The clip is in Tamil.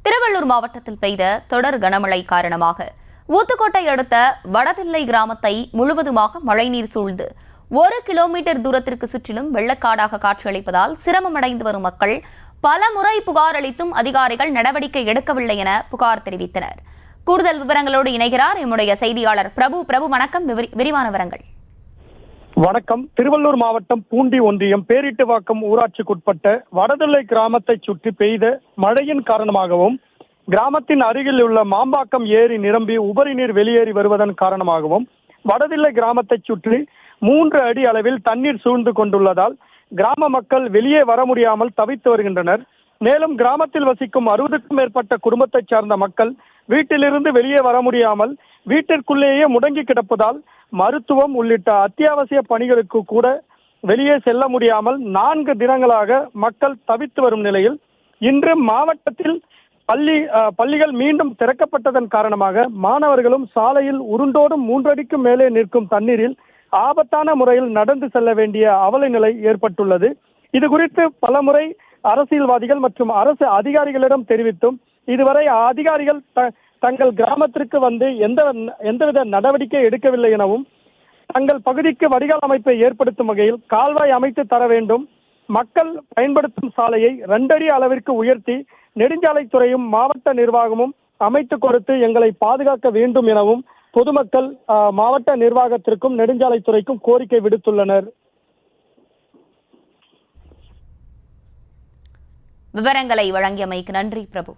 திருவள்ளூர் மாவட்டத்தில் பெய்த தொடர் கனமழை காரணமாக ஊத்துக்கோட்டை அடுத்த வடதில்லை கிராமத்தை முழுவதுமாக மழைநீர் சூழ்ந்து 1 கிலோமீட்டர் தூரத்திற்கு சுற்றிலும் வெள்ளக்காடாக காட்சியளிப்பதால் சிரமமடைந்து வரும் மக்கள் பல முறை புகார் அளித்தும் அதிகாரிகள் நடவடிக்கை எடுக்கவில்லை என புகார் தெரிவித்தனர். கூடுதல் விவரங்களோடு இணைகிறார் எம்முடைய செய்தியாளர் பிரபு. வணக்கம், விரிவான விவரங்கள். வணக்கம். திருவள்ளூர் மாவட்டம் பூண்டி ஒன்றியம் பேரிட்டுவாக்கம் ஊராட்சிக்குட்பட்ட வடதில்லை கிராமத்தை சுற்றி பெய்த மழையின் காரணமாகவும் கிராமத்தின் அருகில் உள்ள மாம்பாக்கம் ஏரி நிரம்பி உபரி நீர் வெளியேறி வருவதன் காரணமாகவும் வடதில்லை கிராமத்தை சுற்றி 3 அடி அளவில் தண்ணீர் சூழ்ந்து கொண்டுள்ளதால் கிராம மக்கள் வெளியே வர முடியாமல் தவித்து வருகின்றனர். மேலும் கிராமத்தில் வசிக்கும் 60க்கும் மேற்பட்ட குடும்பத்தைச் சார்ந்த மக்கள் வீட்டிலிருந்து வெளியே வர முடியாமல் வீட்டிற்குள்ளேயே முடங்கி கிடப்பதால் மருத்துவம் உள்ளிட்ட அத்தியாவசிய பணிகளுக்கு கூட வெளியே செல்ல முடியாமல் 4 தினங்களாக மக்கள் தவித்து வரும் நிலையில் இன்று மாவட்டத்தில் பள்ளிகள் மீண்டும் திறக்கப்பட்டதன் காரணமாக மாணவர்களும் சாலையில் உருண்டோடும் 3 அடிக்கும் மேலே நிற்கும் தண்ணீரில் ஆபத்தான முறையில் நடந்து செல்ல வேண்டிய அவல நிலை ஏற்பட்டுள்ளது. இது குறித்து பலமுறை அரசியல்வாதிகள் மற்றும் அரசு அதிகாரிகளிடம் தெரிவித்தும் இதுவரை அதிகாரிகள் தங்கள் கிராமத்திற்கு வந்து எந்தவித நடவடிக்கை எடுக்கவில்லை எனவும் தங்கள் பகுதிக்கு வடிகால் அமைப்பை ஏற்படுத்தும் வகையில் கால்வாய் அமைத்து தர வேண்டும், மக்கள் பயன்படுத்தும் சாலையை 2 அடி அளவிற்கு உயர்த்தி நெடுஞ்சாலைத்துறையும் மாவட்ட நிர்வாகமும் அமைத்து கொடுத்து எங்களை பாதுகாக்க வேண்டும் எனவும் பொதுமக்கள் மாவட்ட நிர்வாகத்திற்கும் நெடுஞ்சாலைத்துறைக்கும் கோரிக்கை விடுத்துள்ளனர். விவரங்களை வழங்கியமைக்கு நன்றி பிரபு.